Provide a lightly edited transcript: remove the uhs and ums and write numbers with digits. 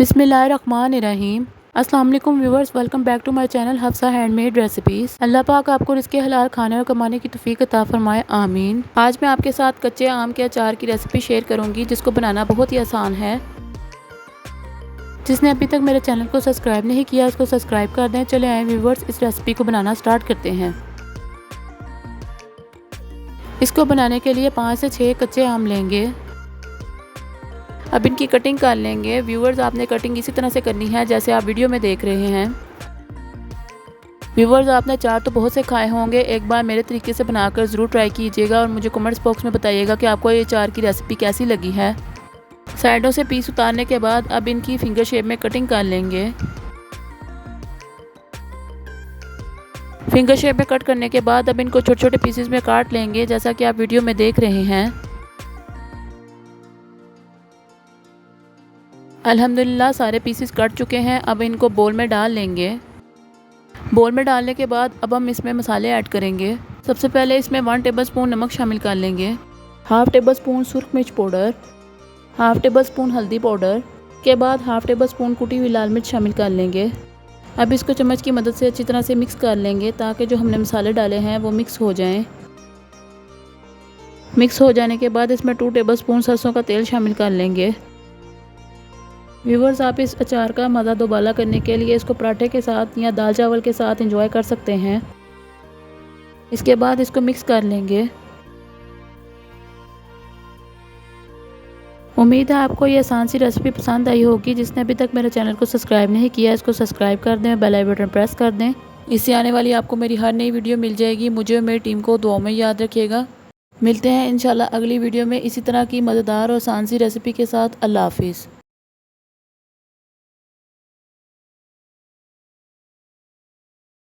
बिस्मिल्लाहिर्रहमानिर्रहीम। अस्सलाम वालेकुम viewers, welcome back to my channel Hafsa handmade recipes. अल्लाह पाक आपको रिज़्क़े हलाल खाने और कमाने की तौफ़ीक अता फरमाए, आमीन। आज मैं आपके साथ कच्चे आम के अचार की रेसिपी शेयर करूंगी, जिसको बनाना बहुत ही आसान है। जिसने अभी तक मेरे चैनल को सब्सक्राइब नहीं किया, उसको सब्सक्राइब कर दें। चले आए व्यूअर्स, इस रेसिपी को बनाना स्टार्ट करते हैं। इसको बनाने के लिए 5 से 6 कच्चे आम लेंगे। अब इनकी कटिंग कर लेंगे। व्यूअर्स, आपने कटिंग इसी तरह से करनी है जैसे आप वीडियो में देख रहे हैं। व्यूअर्स, आपने अचार तो बहुत से खाए होंगे, एक बार मेरे तरीके से बनाकर ज़रूर ट्राई कीजिएगा और मुझे कमेंट्स बॉक्स में बताइएगा कि आपको ये अचार की रेसिपी कैसी लगी है। साइडों से पीस उतारने के बाद अब इनकी फिंगर शेप में कटिंग कर लेंगे। फिंगर शेप में कट करने के बाद अब इनको छोटे छोटे पीसेस में काट लेंगे, जैसा कि आप वीडियो में देख रहे हैं। अल्हम्दुलिल्लाह सारे पीसेस कट चुके हैं। अब इनको बोल में डाल लेंगे। बोल में डालने के बाद अब हम इसमें मसाले ऐड करेंगे। सबसे पहले इसमें 1 टेबलस्पून नमक शामिल कर लेंगे, 1/2 टेबलस्पून सुरख मिर्च पाउडर, 1/2 टेबलस्पून हल्दी पाउडर के बाद 1/2 टेबलस्पून कुटी हुई लाल मिर्च शामिल कर लेंगे। अब इसको चम्मच की मदद से अच्छी तरह से मिक्स कर लेंगे, ताकि जो हमने मसाले डाले हैं वो मिक्स हो जाएं। मिक्स हो जाने के बाद इसमें 2 टेबलस्पून सरसों का तेल शामिल कर लेंगे। व्यूअर्स, आप इस अचार का मज़ा दोबारा करने के लिए इसको पराठे के साथ या दाल चावल के साथ एंजॉय कर सकते हैं। इसके बाद इसको मिक्स कर लेंगे। उम्मीद है आपको ये आसान सी रेसिपी पसंद आई होगी। जिसने अभी तक मेरे चैनल को सब्सक्राइब नहीं किया, इसको सब्सक्राइब कर दें, बेल आई बटन प्रेस कर दें। इससे आने वाली आपको मेरी हर नई वीडियो मिल जाएगी। मुझे और मेरी टीम को दुआओं में याद रखिएगा। मिलते हैं इंशाल्लाह अगली वीडियो में इसी तरह की मज़ेदार और आसान सी रेसिपी के साथ। अल्लाह हाफिज़।